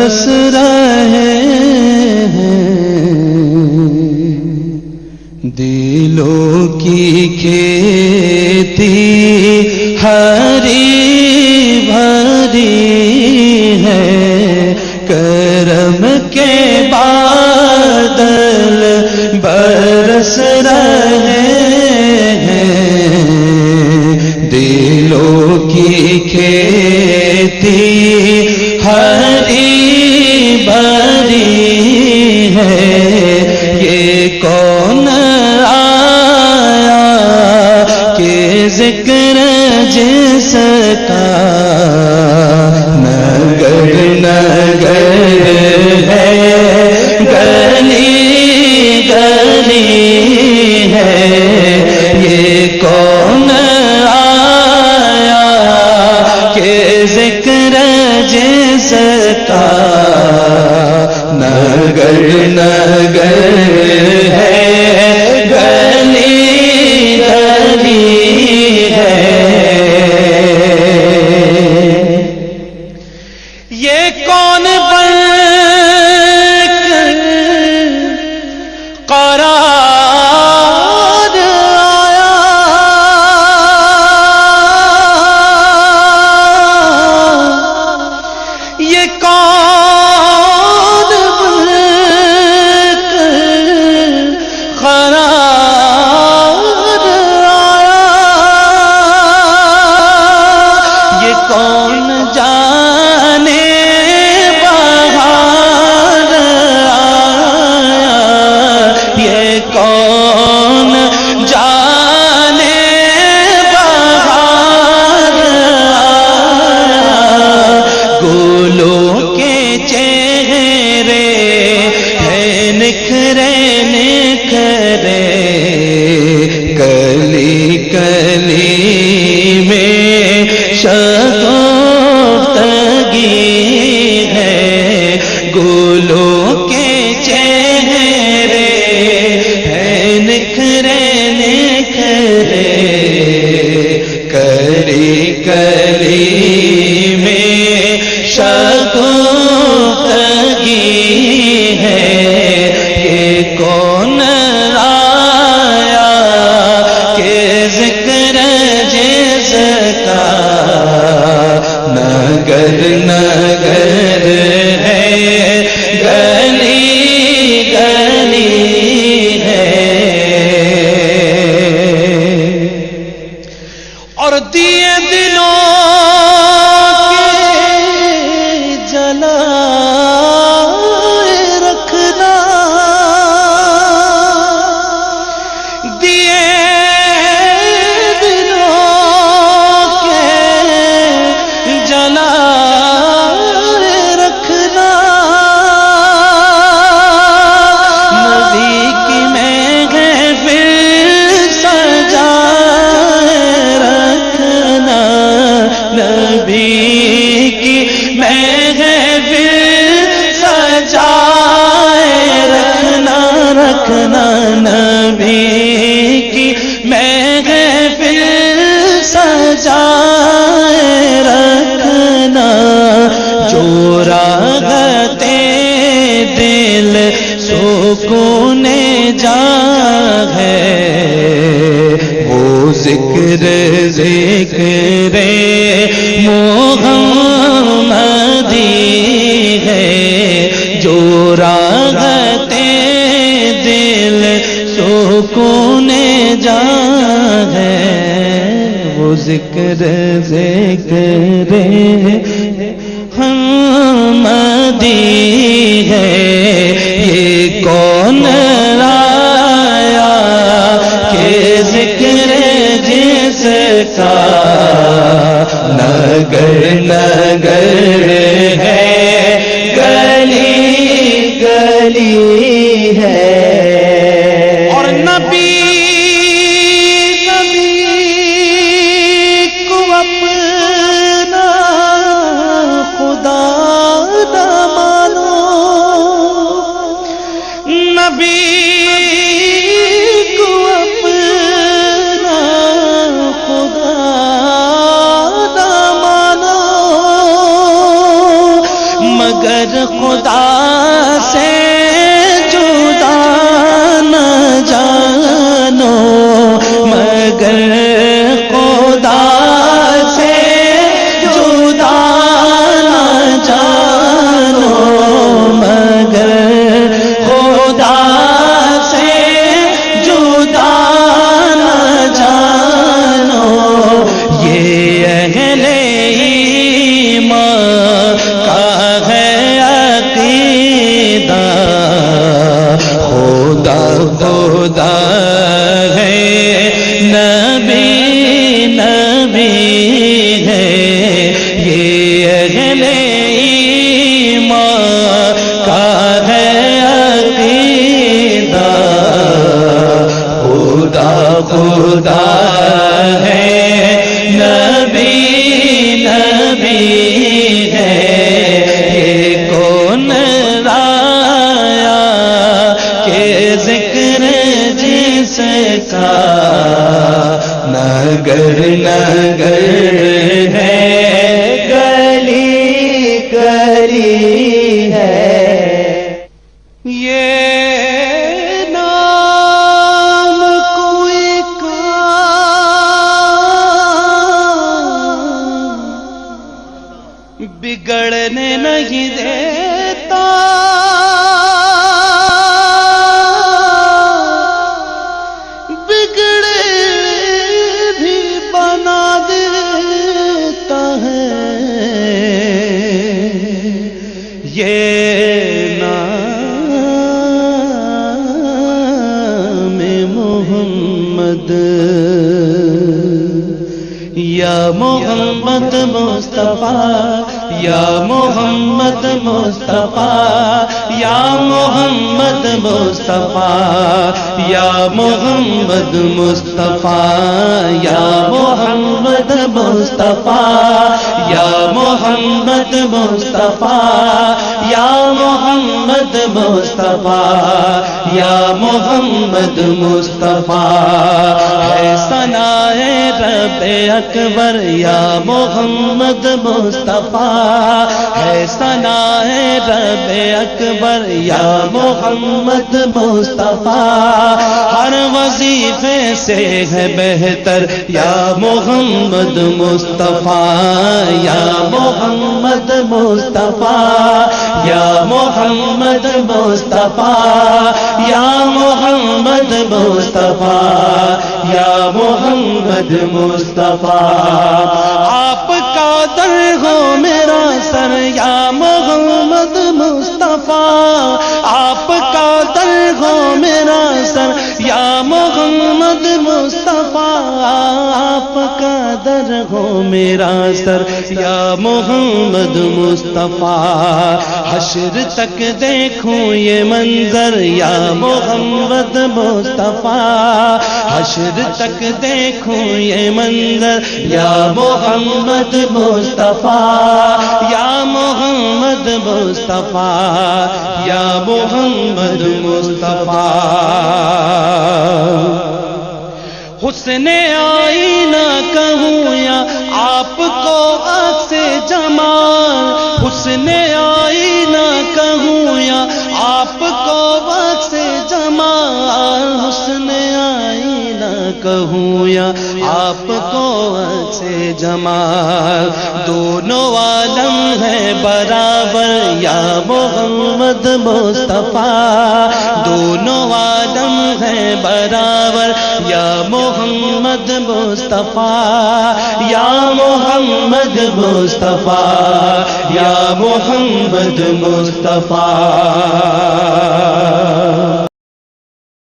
برس رہے ہیں، دلوں کی کھیتی ہری بھری ہے، کرم کے بادل برس رہے ہیں، دلوں کی کھیتی ہری بھری ہے، یہ کون آیا کہ ذکر جس کا نگر نگر ہے، گلی گلی ہے، یہ کون آیا کہ ذکر جس کا نگر نگر ہے، گلی گلی ہے، یہ کون بن کر قرار آیا، یہ کون بن کر قرار آیا، یہ کون جانے بہار آیا، یہ کون جانے بہار آیا، گلوں کے چہرے ہیں نکھرے نکھرے، کلی کلی میں شگفتگی ہے، گلوں کے چہرے ہیں نکھرے نکھرے، کلی کلی میں شگفتگی ہے، یہ کون آیا کہ ذکر جس کا نگر نگر ہے، گلی گلی ہے، اور دیے دلوں کے جلائے رکھنا، دیے دلوں کے جلائے رکھنا، نبی کی محفل سجائے رکھنا، نبی کی محفل سجائے رکھنا، رکھنا نبی کی محفل سجائے رکھنا، جو راغتے دل سکون جا ہے، وہ ذکر ذکر محمدی ہے، جو راغتے دل سکون جا ہے، وہ ذکر ذکر محمدی ہے، یہ کون آیا کہ ذکر جس کا نگر نگر ہے، گلی گلی ہے، اور نبی کو اپنا خدا نہ مانو، نبی کو اپنا خدا نہ مانو، خدا سے جدا نہ جانو مگر خدا سے جدا نہ جانو مگر خدا سے جدا نہ جانو یہ اہل ایمان کا ہے عقیدہ خدا خدا ہے نبی نبی ہے یہ اہل ایمان کا ہے عقیدہ خدا خدا ہے نبی نبی ہے یہ کون رایا کہ ذکر جس کا نگر نگر ہے گلی گلی ہے یہ نام کوئی بگڑنے نہیں دیتا بگڑے بھی بنا دیتا ہے یہ نام محمد یا محمد مصطفیٰ یا محمد مصطفیٰ یا محمد مصطفیٰ یا محمد مصطفیٰ یا محمد مصطفیٰ یا محمد مصطفیٰ یا محمد مصطفیٰ یا محمد مصطفیٰ ہے ثنائے رب اکبر یا محمد مصطفیٰ ہے ثنائے رب اکبر یا محمد مصطفیٰ ہر وظیفے سے ہے بہتر یا محمد مصطفیٰ یا محمد مصطفیٰ یا محمد مصطفیٰ یا محمد مصطفیٰ یا محمد مصطفیٰ آپ کا در ہو میرا سر یا محمد مصطفیٰ آپ کا در ہو میرا سر یا محمد مصطفیٰ آپ کا در ہو میرا سر یا محمد مصطفیٰ حشر تک دیکھوں یہ منظر یا محمد مصطفیٰ حشر تک دیکھوں یہ منظر یا محمد مصطفیٰ یا محمد مصطفیٰ یا محمد مصطفیٰ حسن آئینہ کہوں یا آپ کو عکس جمال حسن آئینہ کہوں یا آپ کو عکس جمال حسن آئینہ کہوں یا آپ کو عکس جمال دونوں عالم ہے برابر یا محمد مصطفیٰ دونوں عالم ہے برابر یا محمد مصطفیٰ یا محمد مصطفیٰ یا محمد مصطفیٰ